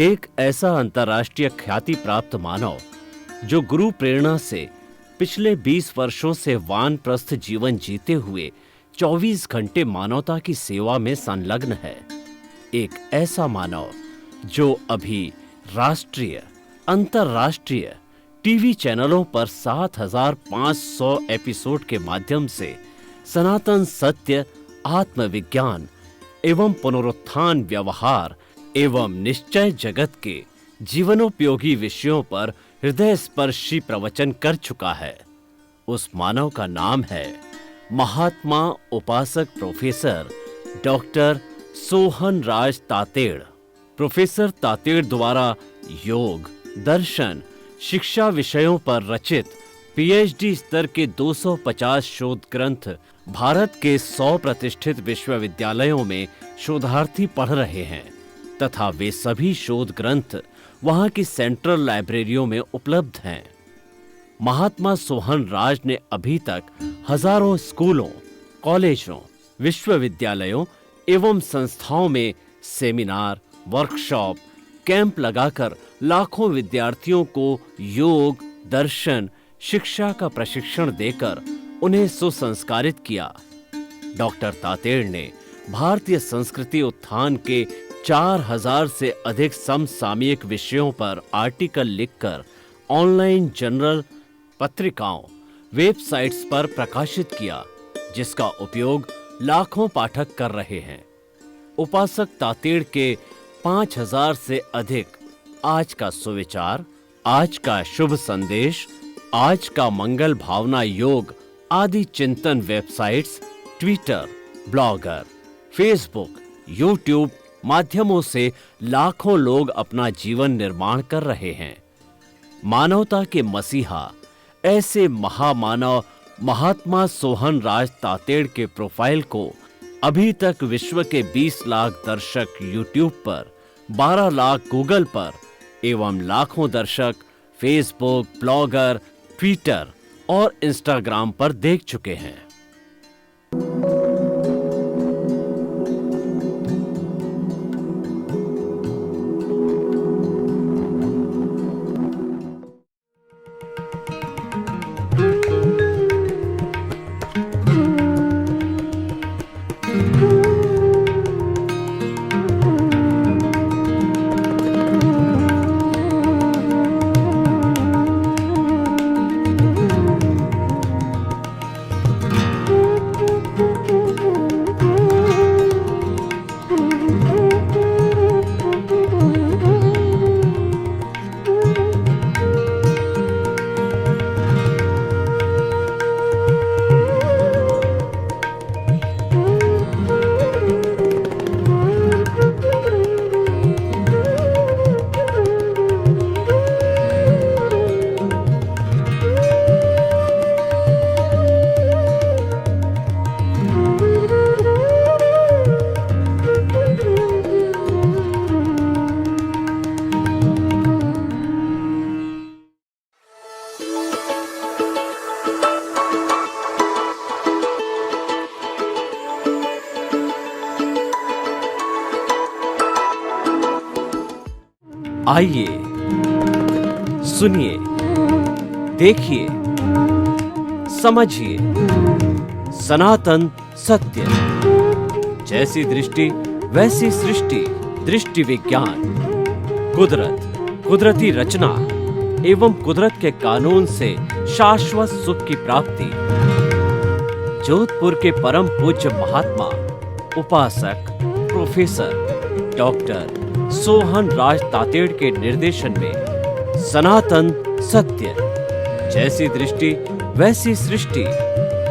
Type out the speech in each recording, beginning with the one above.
एक ऐसा अंतर्राष्ट्रीय ख्याति प्राप्त मानव जो गुरु प्रेरणा से पिछले 20 वर्षों से वानप्रस्थ जीवन जीते हुए 24 घंटे मानवता की सेवा में संलग्न है। एक ऐसा मानव जो अभी राष्ट्रीय, अंतर्राष्ट्रीय टीवी चैनलों पर 7,500 एपिसोड के माध्यम से सनातन सत्य, आत्मविज्ञान एवं पुनरुत्थान, व्यवहार एवं निश्चय जगत के जीवनोपयोगी विषयों पर हृदय स्पर्शी प्रवचन कर चुका है। उस मानव का नाम है महात्मा उपासक प्रोफेसर डॉक्टर सोहन राज तातेड़। प्रोफेसर तातेड़ द्वारा योग, दर्शन, शिक्षा विषयों पर रचित पीएचडी स्तर के 250 शोध ग्रंथ भारत के 100 प्रतिष्ठित विश्वविद्यालयों में शोधार्थी पढ़ रहे हैं तथा वे सभी शोध ग्रंथ वहां की सेंट्रल लाइब्रेरियों में उपलब्ध हैं। महात्मा सोहन राज ने अभी तक हजारों स्कूलों, कॉलेजों, विश्वविद्यालयों एवं संस्थाओं में सेमिनार, वर्कशॉप, कैंप लगाकर लाखों विद्यार्थियों को योग, दर्शन, शिक्षा का प्रशिक्षण देकर उन्हें सुसंस्कारित किया। डॉक्टर तातेड़ ने भारतीय संस्कृति उत्थान के 4,000 से अधिक समसामयिक विषयों पर आर्टिकल लिखकर ऑनलाइन जर्नल, पत्रिकाओं, वेबसाइट्स पर प्रकाशित किया, जिसका उपयोग लाखों पाठक कर रहे हैं। उपासक तातेड़ के 5,000 से अधिक आज का सुविचार, आज का शुभ संदेश, आज का मंगल भावना योग आदि चिंतन websites, Twitter, blogger, Facebook, YouTube माध्यमों से लाखों लोग अपना जीवन निर्माण कर रहे हैं। मानवता के मसीहा ऐसे महामानव महात्मा सोहन राज तातेड़ के प्रोफाइल को अभी तक विश्व के 20 लाख दर्शक यूट्यूब पर, 12 लाख गूगल पर एवं लाखों दर्शक फेसबुक, ब्लॉगर, ट्विटर और इंस्टाग्राम पर देख चुके हैं। आइए, सुनिए, देखिए, समझिए सनातन सत्य। जैसी दृष्टि वैसी सृष्टि, दृष्टि विज्ञान, कुदरत, कुदरती रचना एवं कुदरत के कानून से शाश्वत सुख की प्राप्ति। जोधपुर के परम पूज्य महात्मा उपासक प्रोफेसर डॉक्टर सोहन राज तातेड़ के निर्देशन में सनातन सत्य, जैसी दृष्टि वैसी सृष्टि,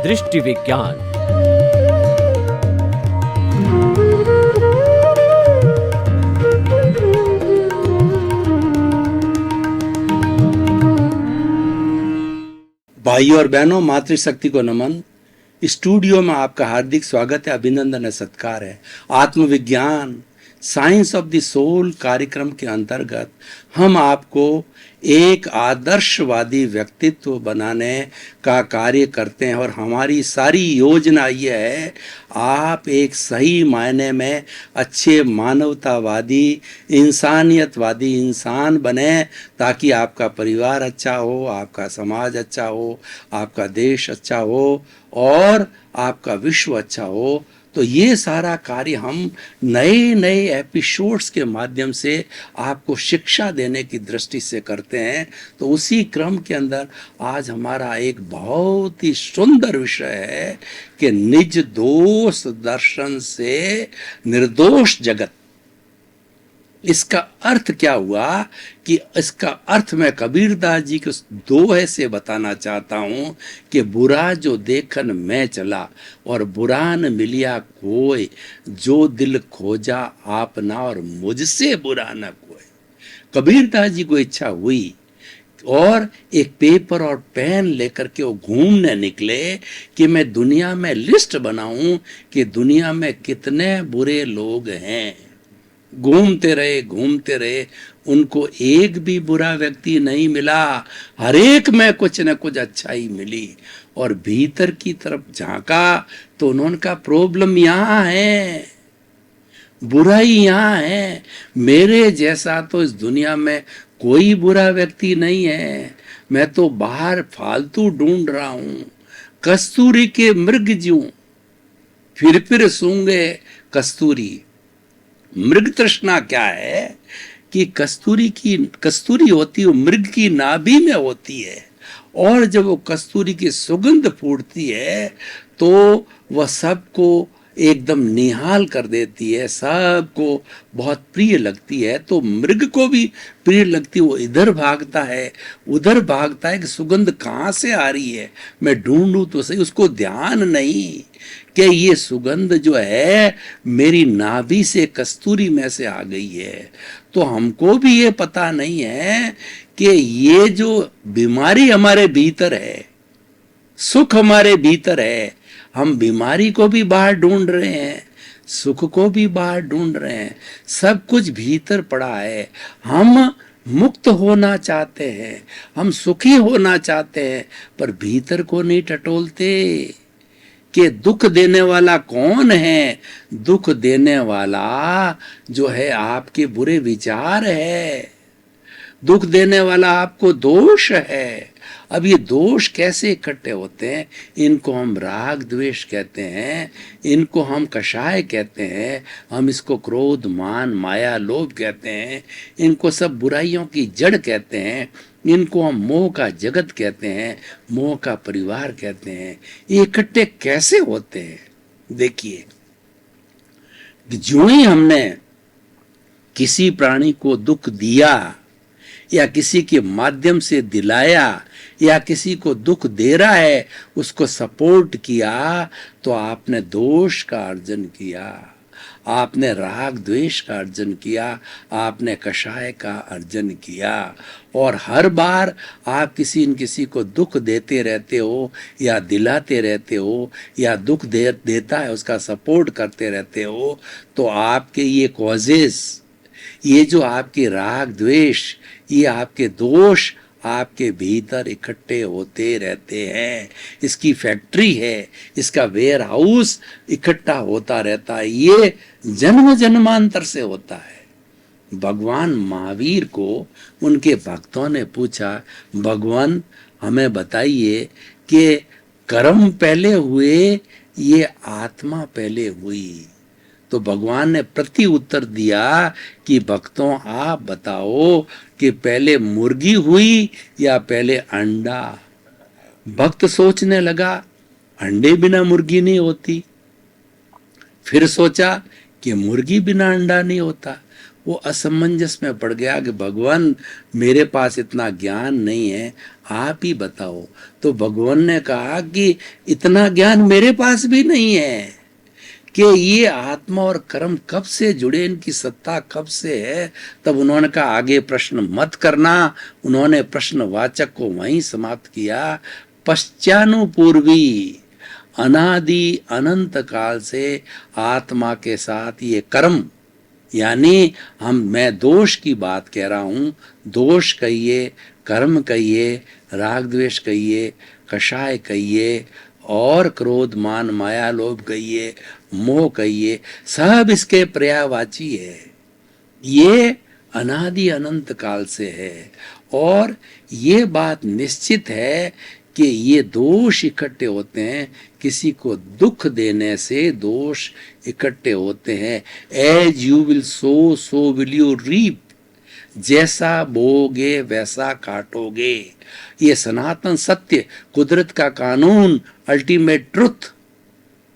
दृष्टि विज्ञान। भाइयों और बहनों, मातृशक्ति को नमन। स्टूडियो में आपका हार्दिक स्वागत है, अभिनंदन है, सत्कार है। आत्मविज्ञान, साइंस ऑफ द सोल कार्यक्रम के अंतर्गत हम आपको एक आदर्शवादी व्यक्तित्व बनाने का कार्य करते हैं और हमारी सारी योजना यह है आप एक सही मायने में अच्छे मानवतावादी इंसानियतवादी इंसान बने ताकि आपका परिवार अच्छा हो, आपका समाज अच्छा हो, आपका देश अच्छा हो और आपका विश्व अच्छा हो। तो ये सारा कार्य हम नए नए एपिसोड्स के माध्यम से आपको शिक्षा देने की दृष्टि से करते हैं। तो उसी क्रम के अंदर आज हमारा एक बहुत ही सुंदर विषय है कि निज दोष दर्शन से निर्दोष जगत। इसका अर्थ क्या हुआ कि इसका अर्थ मैं कबीरदास जी के दोहे से बताना चाहता हूं कि बुरा जो देखन मैं चला और बुरा न मिलिया कोई, जो दिल खोजा आपना और मुझसे बुरा न कोई। कबीरदास जी को इच्छा हुई और एक पेपर और पेन लेकर के वो घूमने निकले कि मैं दुनिया में लिस्ट बनाऊं कि दुनिया में कितने बुरे लोग हैं। घूमते रहे, उनको एक भी बुरा व्यक्ति नहीं मिला, हर एक में कुछ न कुछ अच्छाई मिली। और भीतर की तरफ झांका तो उन्होंने कहा प्रॉब्लम यहाँ है, बुराई यहाँ है, मेरे जैसा तो इस दुनिया में कोई बुरा व्यक्ति नहीं है, मैं तो बाहर फालतू ढूंढ रहा हूं। कस्तूरी के मृग ज्यों फिर सूंघे कस्तूरी। मृग तृष्णा क्या है कि कस्तूरी होती है, मृग की नाभि में होती है और जब वो कस्तूरी की सुगंध फूटती है तो वह सबको एकदम निहाल कर देती है, सबको बहुत प्रिय लगती है। तो मृग को भी प्रिय लगती है, वो इधर भागता है उधर भागता है कि सुगंध कहाँ से आ रही है, मैं ढूंढूं तो सही। उसको ध्यान नहीं कि ये सुगंध जो है मेरी नाभि से कस्तूरी में से आ गई है। तो हमको भी ये पता नहीं है कि ये जो बीमारी हमारे भीतर है, सुख हमारे भीतर है, हम बीमारी को भी बाहर ढूंढ रहे हैं, सुख को भी बाहर ढूंढ रहे हैं, सब कुछ भीतर पड़ा है। हम मुक्त होना चाहते हैं, हम सुखी होना चाहते हैं, पर भीतर को नहीं टटोलते कि दुख देने वाला कौन है। दुख देने वाला जो है आपके बुरे विचार है, दुख देने वाला आपको दोष है। अब ये दोष कैसे इकट्ठे होते हैं, इनको हम राग द्वेष कहते हैं, इनको हम कषाय कहते हैं, हम इसको क्रोध मान माया लोभ कहते हैं, इनको सब बुराइयों की जड़ कहते हैं, इनको हम मोह का जगत कहते हैं, मोह का परिवार कहते हैं। ये इकट्ठे कैसे होते हैं? देखिए, जो ही हमने किसी प्राणी को दुख दिया या किसी के माध्यम से दिलाया या किसी को दुख दे रहा है उसको सपोर्ट किया तो आपने दोष का अर्जन किया, आपने राग द्वेष का अर्जन किया, आपने कषाय का अर्जन किया। और हर बार आप किसी न किसी को दुख देते रहते हो या दिलाते रहते हो या दुख देता है उसका सपोर्ट करते रहते हो, तो आपके ये कॉजेस, ये जो आपके राग द्वेष, ये आपके दोष आपके भीतर इकट्ठे होते रहते हैं। इसकी फैक्ट्री है, इसका वेयर हाउस इकट्ठा होता रहता है, ये जन्म जन्मांतर से होता है। भगवान महावीर को उनके भक्तों ने पूछा, भगवान हमें बताइए कि कर्म पहले हुए ये आत्मा पहले हुई? तो भगवान ने प्रति उत्तर दिया कि भक्तों आप बताओ कि पहले मुर्गी हुई या पहले अंडा? भक्त सोचने लगा अंडे बिना मुर्गी नहीं होती, फिर सोचा कि मुर्गी बिना अंडा नहीं होता। वो असमंजस में पड़ गया कि भगवान मेरे पास इतना ज्ञान नहीं है, आप ही बताओ। तो भगवान ने कहा कि इतना ज्ञान मेरे पास भी नहीं है कि ये आत्मा और कर्म कब से जुड़े, इनकी सत्ता कब से है। तब उन्होंने कहा आगे प्रश्न मत करना। उन्होंने प्रश्नवाचक को वहीं समाप्त किया। पश्चानुपूर्वी अनादि अनंत काल से आत्मा के साथ ये कर्म, यानी मैं दोष की बात कह रहा हूँ। दोष कहिए, कर्म कहिए, राग द्वेष कहिए, कषाय कहिए, और क्रोध मान माया लोभ कहिए, मोह कहिए, सब इसके पर्यायवाची है। ये अनादि अनंत काल से है, और ये बात निश्चित है कि ये दोष इकट्ठे होते हैं। किसी को दुख देने से दोष इकट्ठे होते हैं। As you will sow, so will you reap. जैसा बोगे वैसा काटोगे। ये सनातन सत्य, कुदरत का कानून, अल्टीमेट ट्रुथ,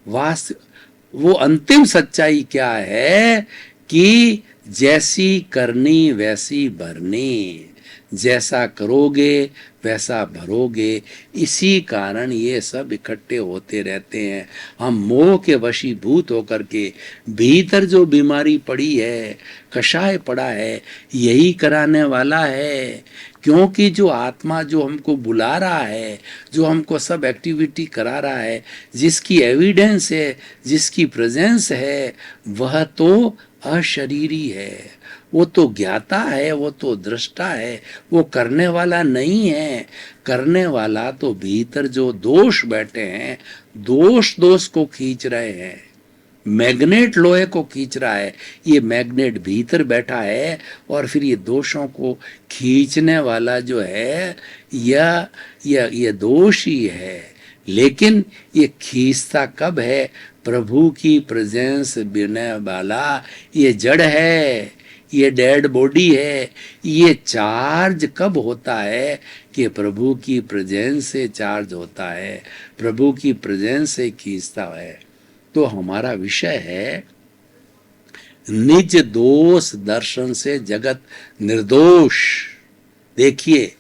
वो अंतिम सच्चाई क्या है कि जैसी करनी वैसी भरनी। जैसा करोगे वैसा भरोगे। इसी कारण ये सब इकट्ठे होते रहते हैं। हम मोह के वशीभूत होकर के भीतर जो बीमारी पड़ी है, कषाय पड़ा है, यही कराने वाला है। क्योंकि जो आत्मा जो हमको बुला रहा है, जो हमको सब एक्टिविटी करा रहा है, जिसकी एविडेंस है, जिसकी प्रेजेंस है, वह तो अशरीरी है। वो तो ज्ञाता है, वो तो दृष्टा है, वो करने वाला नहीं है। करने वाला तो भीतर जो दोष बैठे हैं, दोष को खींच रहे हैं। मैग्नेट लोहे को खींच रहा है, ये मैग्नेट भीतर बैठा है, और फिर ये दोषों को खींचने वाला जो है यह दोष ही है। लेकिन ये खींचता कब है? प्रभु की प्रेजेंस बिना वाला ये जड़ है, ये डेड बॉडी है। ये चार्ज कब होता है? कि प्रभु की प्रेजेंस से चार्ज होता है, प्रभु की प्रेजेंस से खींचता है। तो हमारा विषय है निज दोष दर्शन से जगत निर्दोष। देखिए,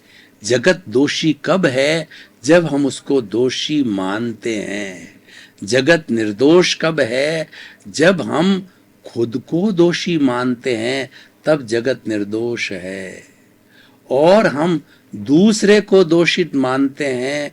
जगत दोषी कब है? जब हम उसको दोषी मानते हैं। जगत निर्दोष कब है? जब हम खुद को दोषी मानते हैं, तब जगत निर्दोष है। और हम दूसरे को दोषित मानते हैं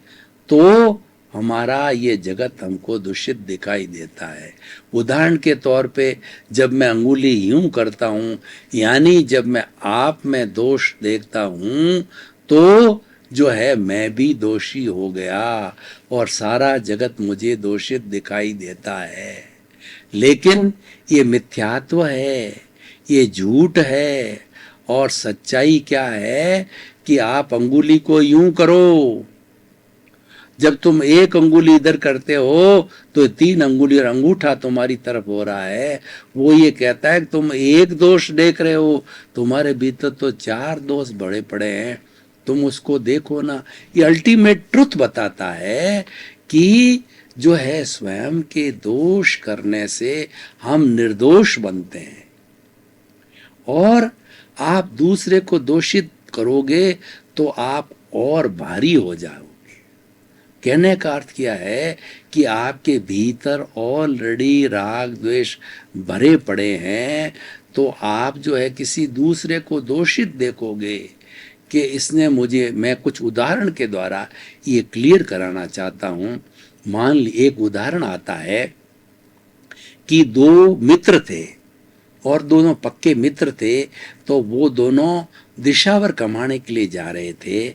तो हमारा ये जगत हमको दूषित दिखाई देता है। उदाहरण के तौर पे, जब मैं अंगुली यूं करता हूं, यानी जब मैं आप में दोष देखता हूं, तो जो है मैं भी दोषी हो गया, और सारा जगत मुझे दोषित दिखाई देता है। लेकिन ये मिथ्यात्व है, ये झूठ है। और सच्चाई क्या है कि आप अंगुली को यूं करो, जब तुम एक अंगुली इधर करते हो तो 3 अंगुली और अंगूठा तुम्हारी तरफ हो रहा है। वो ये कहता है कि तुम एक दोष देख रहे हो, तुम्हारे भीतर तो 4 दोष बड़े पड़े हैं, तुम उसको देखो ना। ये अल्टीमेट ट्रुथ बताता है कि जो है स्वयं के दोष करने से हम निर्दोष बनते हैं, और आप दूसरे को दोषित करोगे तो आप और भारी हो जाओगे। कहने का अर्थ क्या है कि आपके भीतर ऑलरेडी राग द्वेष भरे पड़े हैं, तो आप जो है किसी दूसरे को दोषित देखोगे कि इसने मुझे, मैं कुछ उदाहरण के द्वारा ये क्लियर कराना चाहता हूँ। मान ली एक उदाहरण आता है कि 2 मित्र थे, और दोनों पक्के मित्र थे। तो वो दोनों दिशावर कमाने के लिए जा रहे थे।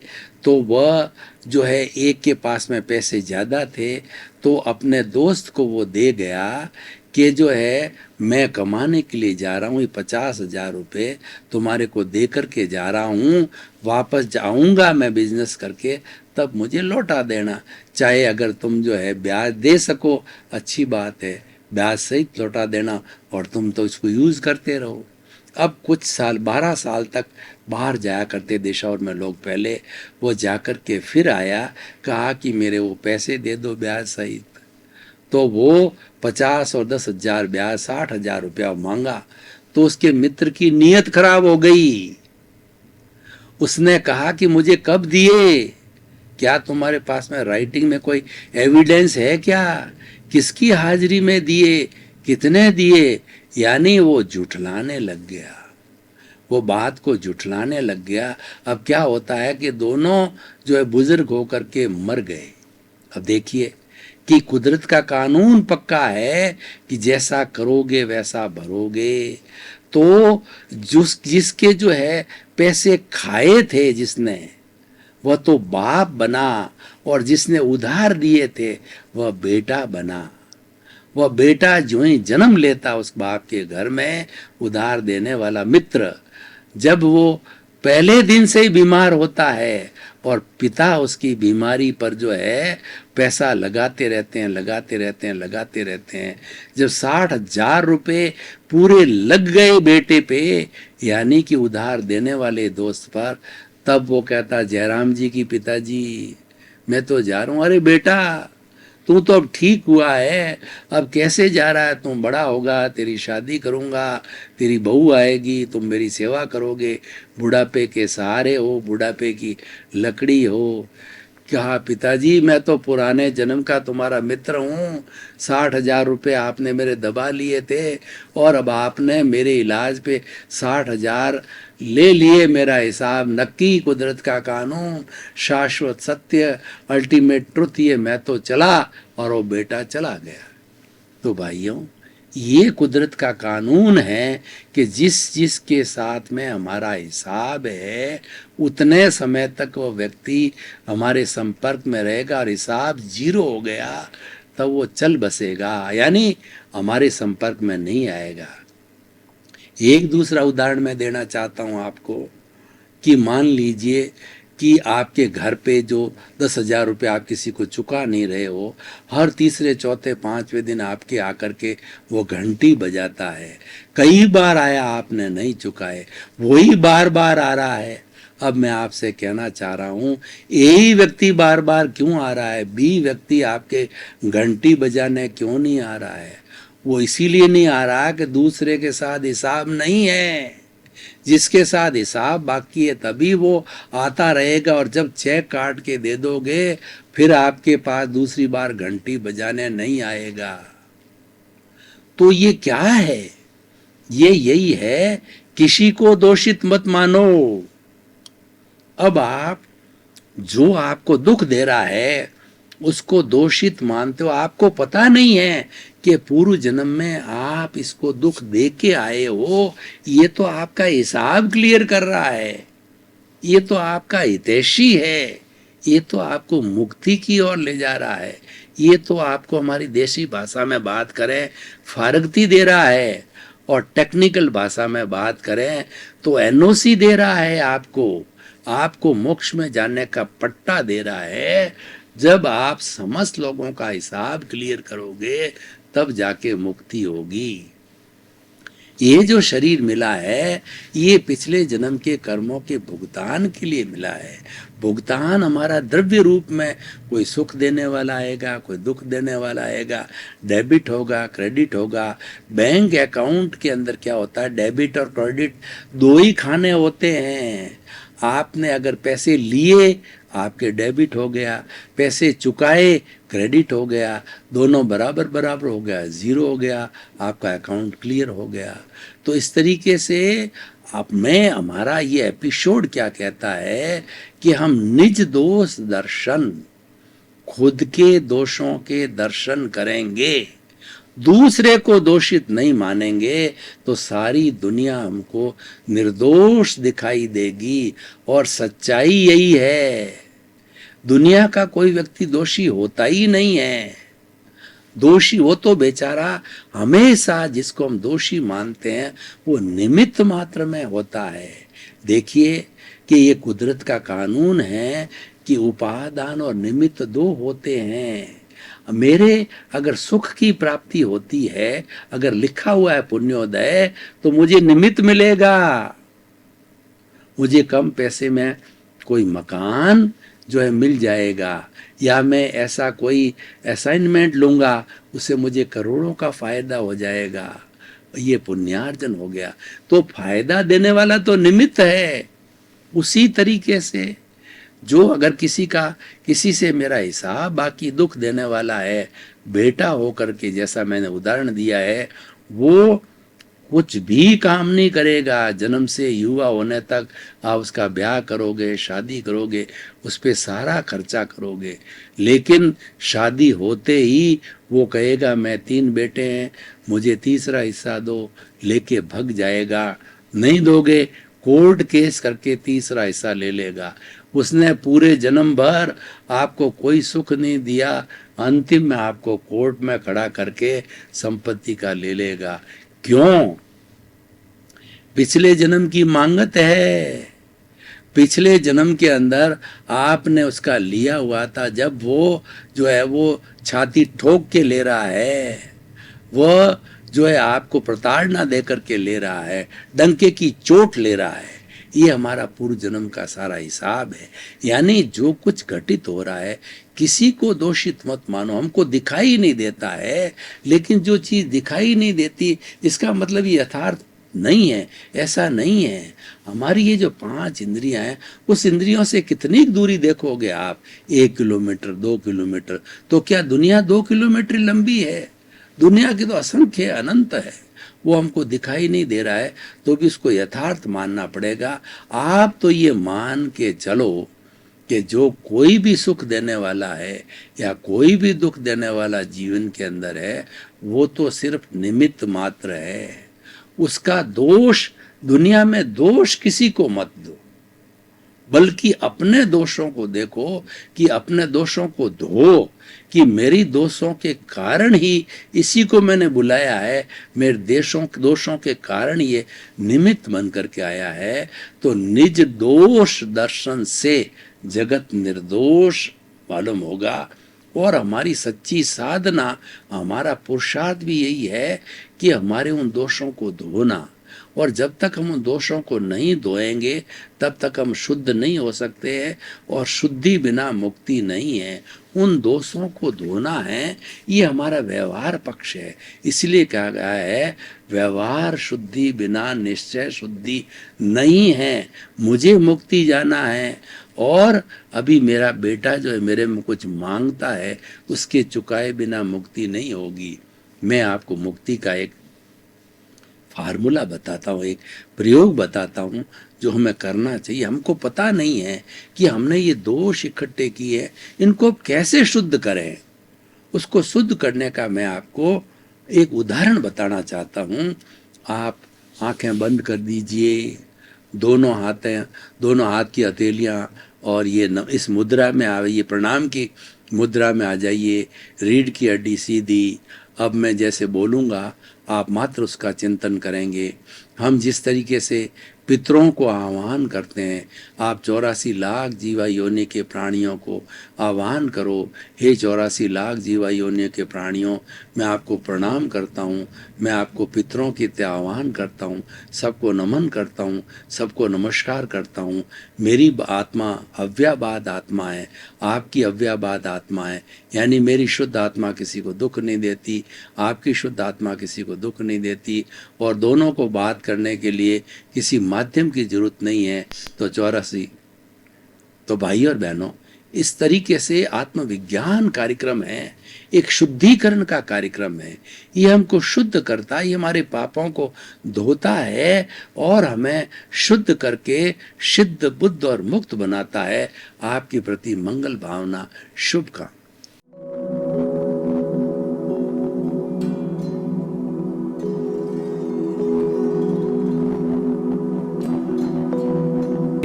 तो वह जो है, एक के पास में पैसे ज़्यादा थे, तो अपने दोस्त को वो दे गया कि जो है मैं कमाने के लिए जा रहा हूँ, ये 50,000 रुपये तुम्हारे को दे करके जा रहा हूँ, वापस जाऊँगा मैं बिजनेस करके, तब मुझे लौटा देना। चाहे अगर तुम जो है ब्याज दे सको, अच्छी बात है, ब्याज सहित लौटा देना, और तुम तो इसको यूज़ करते रहो। अब कुछ साल, 12 साल तक बाहर जाया करते देशावर में लोग। पहले वो जाकर के फिर आया, कहा कि मेरे वो पैसे दे दो ब्याज सहित। तो वो 50 और 10,000 ब्याज, 60,000 रुपया मांगा। तो उसके मित्र की नीयत खराब हो गई। उसने कहा कि मुझे कब दिए? क्या तुम्हारे पास में राइटिंग में कोई एविडेंस है क्या? किसकी हाजिरी में दिए? कितने दिए? यानी वो जुठलाने लग गया, वो बात को जुठलाने लग गया। अब क्या होता है कि दोनों जो है बुजुर्ग होकर के मर गए। अब देखिए कि कुदरत का कानून पक्का है कि जैसा करोगे वैसा भरोगे। तो जिसके जो है पैसे खाए थे जिसने, वह तो बाप बना, और जिसने उधार दिए थे वह बेटा बना। वह बेटा जो ही जन्म लेता उस बाप के घर में, उधार देने वाला मित्र, जब वो पहले दिन से ही बीमार होता है और पिता उसकी बीमारी पर जो है पैसा लगाते रहते हैं, लगाते रहते हैं, लगाते रहते हैं, जब 60,000 रुपये पूरे लग गए बेटे पे, यानी कि उधार देने वाले दोस्त पर, तब वो कहता, जयराम जी की पिताजी मैं तो जा रहा हूँ। अरे बेटा, तू तो अब ठीक हुआ है, अब कैसे जा रहा है? तुम बड़ा होगा, तेरी शादी करूँगा, तेरी बहू आएगी, तुम मेरी सेवा करोगे, बुढ़ापे के सहारे हो, बुढ़ापे की लकड़ी हो। कहा, पिताजी मैं तो पुराने जन्म का तुम्हारा मित्र हूँ, 60,000 रुपये आपने मेरे दबा लिए थे और अब आपने मेरे इलाज पे 60,000 ले लिए। मेरा हिसाब नक्की, कुदरत का कानून, शाश्वत सत्य, अल्टीमेट ट्रुथ, ये मैं तो चला। और वो बेटा चला गया। तो भाइयों, ये कुदरत का कानून है कि जिस के साथ में हमारा हिसाब है, उतने समय तक वो व्यक्ति हमारे संपर्क में रहेगा, और हिसाब 0 हो गया तब वो चल बसेगा, यानी हमारे संपर्क में नहीं आएगा। एक दूसरा उदाहरण मैं देना चाहता हूँ आपको, कि मान लीजिए कि आपके घर पे जो 10,000 रुपये आप किसी को चुका नहीं रहे हो, हर तीसरे चौथे पांचवें दिन आपके आकर के वो घंटी बजाता है। कई बार आया, आपने नहीं चुकाए, वही बार बार आ रहा है। अब मैं आपसे कहना चाह रहा हूँ, यही व्यक्ति बार बार क्यों आ रहा है? बी व्यक्ति आपके घंटी बजाने क्यों नहीं आ रहा है? वो इसीलिए नहीं आ रहा कि दूसरे के साथ हिसाब नहीं है। जिसके साथ हिसाब बाकी है तभी वो आता रहेगा, और जब चेक काट के दे दोगे फिर आपके पास दूसरी बार घंटी बजाने नहीं आएगा। तो ये क्या है? ये यही है, किसी को दोषित मत मानो। अब आप जो आपको दुख दे रहा है उसको दोषित मानते हो। आपको पता नहीं है कि पूर्व जन्म में आप इसको दुख दे के आए हो। ये तो आपका हिसाब क्लियर कर रहा है, ये तो आपका हितैषी है, ये तो आपको मुक्ति की ओर ले जा रहा है, ये तो आपको, हमारी देसी भाषा में बात करें, फारगती दे रहा है, और टेक्निकल भाषा में बात करें तो एनओसी दे रहा है। आपको मोक्ष में जाने का पट्टा दे रहा है। जब आप समस्त लोगों का हिसाब क्लियर करोगे तब जाके मुक्ति होगी। ये जो शरीर मिला है, ये पिछले जन्म के कर्मों के भुगतान के लिए मिला है। भुगतान हमारा द्रव्य रूप में, कोई सुख देने वाला आएगा, कोई दुख देने वाला आएगा, डेबिट होगा, क्रेडिट होगा। बैंक अकाउंट के अंदर क्या होता है, डेबिट और क्रेडिट दो ही खाने होते हैं। आपने अगर पैसे लिए, आपके डेबिट हो गया, पैसे चुकाए, क्रेडिट हो गया, दोनों बराबर बराबर हो गया, 0 हो गया, आपका अकाउंट क्लियर हो गया। तो इस तरीके से हमारा ये एपिसोड क्या कहता है कि हम निज दोष दर्शन, खुद के दोषों के दर्शन करेंगे, दूसरे को दोषित नहीं मानेंगे, तो सारी दुनिया हमको निर्दोष दिखाई देगी। और सच्चाई यही है, दुनिया का कोई व्यक्ति दोषी होता ही नहीं है। दोषी वो तो बेचारा हमेशा, जिसको हम दोषी मानते हैं, वो निमित्त मात्र में होता है। देखिए कि ये कुदरत का कानून है कि उपादान और निमित्त दो होते हैं। मेरे अगर सुख की प्राप्ति होती है, अगर लिखा हुआ है पुण्योदय, तो मुझे निमित्त मिलेगा। मुझे कम पैसे में कोई मकान जो है मिल जाएगा, या मैं ऐसा कोई असाइनमेंट लूंगा, उससे मुझे करोड़ों का फायदा हो जाएगा। ये पुण्यार्जन हो गया। तो फायदा देने वाला तो निमित्त है। उसी तरीके से जो अगर किसी से मेरा हिसाब बाकी दुख देने वाला है, बेटा होकर के, जैसा मैंने उदाहरण दिया है, वो कुछ भी काम नहीं करेगा, जन्म से युवा होने तक आप उसका ब्याह करोगे, शादी करोगे, उस पे सारा खर्चा करोगे, लेकिन शादी होते ही वो कहेगा मैं 3 बेटे हैं, मुझे तीसरा हिस्सा दो, लेके भग जाएगा। नहीं दोगे, कोर्ट केस करके तीसरा हिस्सा ले लेगा। उसने पूरे जन्म भर आपको कोई सुख नहीं दिया, अंतिम में आपको कोर्ट में खड़ा करके संपत्ति का ले लेगा। क्यों? पिछले जन्म की मांगत है। पिछले जन्म के अंदर आपने उसका लिया हुआ था, जब वो जो है वो छाती ठोक के ले रहा है, वह जो है आपको प्रताड़ना दे करके ले रहा है, डंके की चोट ले रहा है। ये हमारा पूर्व जन्म का सारा हिसाब है। यानी जो कुछ घटित हो रहा है, किसी को दोषित मत मानो, हमको दिखाई नहीं देता है, लेकिन जो चीज दिखाई नहीं देती इसका मतलब ये यथार्थ नहीं है, ऐसा नहीं है। हमारी ये जो 5 इंद्रियां हैं, उस इंद्रियों से कितनी दूरी देखोगे आप, 1 किलोमीटर, 2 किलोमीटर, तो क्या दुनिया 2 किलोमीटर लंबी है? दुनिया की तो असंख्य अनंत है, वो हमको दिखाई नहीं दे रहा है, तो भी उसको यथार्थ मानना पड़ेगा। आप तो ये मान के चलो कि जो कोई भी सुख देने वाला है या कोई भी दुख देने वाला जीवन के अंदर है, वो तो सिर्फ निमित्त मात्र है। उसका दोष, दुनिया में दोष किसी को मत दो, बल्कि अपने दोषों को देखो कि अपने दोषों को धो, कि मेरी दोषों के कारण ही इसी को मैंने बुलाया है, मेरे दोषों के कारण ये निमित्त बन करके आया है। तो निज दोष दर्शन से जगत निर्दोष मालूम होगा। और हमारी सच्ची साधना, हमारा पुरुषार्थ भी यही है कि हमारे उन दोषों को धोना। और जब तक हम उन दोषों को नहीं धोएंगे तब तक हम शुद्ध नहीं हो सकते हैं, और शुद्धि बिना मुक्ति नहीं है। उन दोषों को धोना है, ये हमारा व्यवहार पक्ष है। इसलिए कहा गया है, व्यवहार शुद्धि बिना निश्चय शुद्धि नहीं है। मुझे मुक्ति जाना है, और अभी मेरा बेटा जो है मेरे में कुछ मांगता है, उसके चुकाए बिना मुक्ति नहीं होगी। मैं आपको मुक्ति का एक फार्मूला बताता हूँ, एक प्रयोग बताता हूँ जो हमें करना चाहिए। हमको पता नहीं है कि हमने ये दोष इकट्ठे किए, इनको कैसे शुद्ध करें। उसको शुद्ध करने का मैं आपको एक उदाहरण बताना चाहता हूँ। आप आंखें बंद कर दीजिए, दोनों हाथ की हथेलियाँ, और ये इस मुद्रा में आ, ये प्रणाम की मुद्रा में आ जाइए। रीढ़ की हड्डी सीधी। अब मैं जैसे बोलूँगा आप मात्र उसका चिंतन करेंगे। हम जिस तरीके से पितरों को आह्वान करते हैं, आप 84 लाख जीवा योनि के प्राणियों को आह्वान करो। हे 84 लाख जीवा योनि के प्राणियों, मैं आपको प्रणाम करता हूँ, मैं आपको पितरों की तरह आह्वान करता हूँ, सबको नमन करता हूँ, सबको नमस्कार करता हूँ। मेरी आत्मा अव्याबाद आत्मा है, आपकी अव्याबाद आत्मा है, यानी मेरी शुद्ध आत्मा किसी को दुख नहीं देती, आपकी शुद्ध आत्मा किसी को दुख नहीं देती, और दोनों को बात करने के लिए किसी माध्यम की जरूरत नहीं है। तो 84, तो भाई और बहनों, इस तरीके से आत्मविज्ञान कार्यक्रम है, एक शुद्धिकरण का कार्यक्रम है। ये हमको शुद्ध करता है, ये हमारे पापों को धोता है और हमें शुद्ध करके सिद्ध बुद्ध और मुक्त बनाता है। आपके प्रति मंगल भावना, शुभकामना।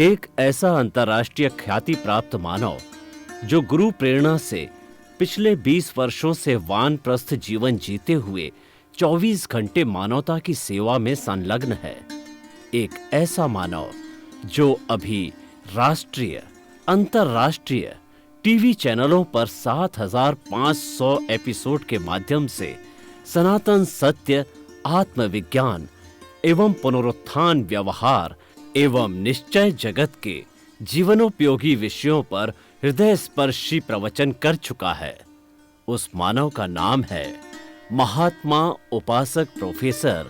एक ऐसा अंतर्राष्ट्रीय ख्याति प्राप्त मानव जो गुरु प्रेरणा से पिछले 20 वर्षों से वानप्रस्थ जीवन जीते हुए 24 घंटे मानवता की सेवा में संलग्न है। एक ऐसा मानव जो अभी राष्ट्रीय, अंतर्राष्ट्रीय टीवी चैनलों पर 7,500 एपिसोड के माध्यम से सनातन सत्य, आत्मविज्ञान एवं पुनरुत्थान व्यवहार एवं निश्चय जगत के जीवनोपयोगी विषयों पर हृदय स्पर्शी प्रवचन कर चुका है। उस मानव का नाम है महात्मा उपासक प्रोफेसर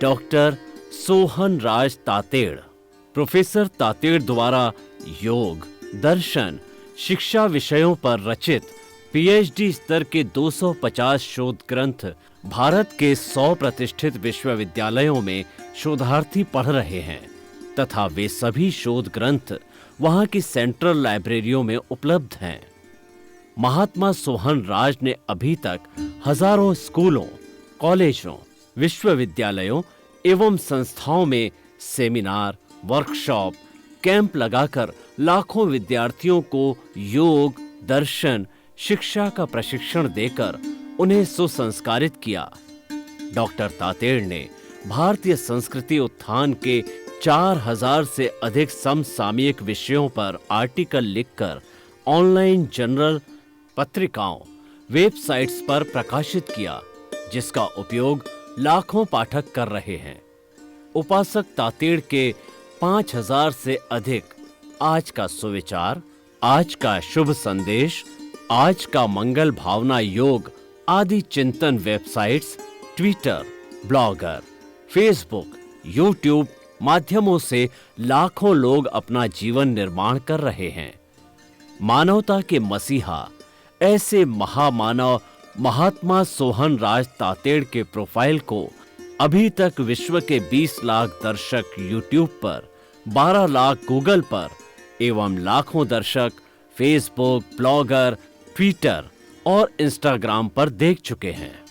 डॉक्टर सोहन राज तातेड़। प्रोफेसर तातेड़ द्वारा योग, दर्शन, शिक्षा विषयों पर रचित पीएचडी स्तर के 250 शोध ग्रंथ भारत के 100 प्रतिष्ठित विश्वविद्यालयों में शोधार्थी पढ़ रहे हैं तथा वे सभी शोध ग्रंथ वहां की सेंट्रल लाइब्रेरियों में उपलब्ध हैं। महात्मा सोहन राज ने अभी तक हजारों स्कूलों, कॉलेजों, विश्वविद्यालयों एवं संस्थाओं में सेमिनार, वर्कशॉप, कैंप लगाकर लाखों विद्यार्थियों को योग, दर्शन, शिक्षा का प्रशिक्षण देकर उन्हें सुसंस्कारित किया। डॉक्टर तातेड़ ने भारतीय संस्कृति उत्थान के 4000 से अधिक समसामयिक विषयों पर आर्टिकल लिखकर ऑनलाइन जर्नल, पत्रिकाओं, वेबसाइट्स पर प्रकाशित किया, जिसका उपयोग लाखों पाठक कर रहे हैं। उपासक तातेड़ के 5000 से अधिक आज का सुविचार, आज का शुभ संदेश, आज का मंगल भावना योग आदि चिंतन websites, Twitter, blogger, Facebook, YouTube माध्यमों से लाखों लोग अपना जीवन निर्माण कर रहे हैं। मानवता के मसीहा ऐसे महामानव महात्मा सोहन राज तातेड़ के प्रोफाइल को अभी तक विश्व के 20 लाख दर्शक यूट्यूब पर, 12 लाख गूगल पर एवं लाखों दर्शक फेसबुक, ब्लॉगर, ट्विटर और इंस्टाग्राम पर देख चुके हैं।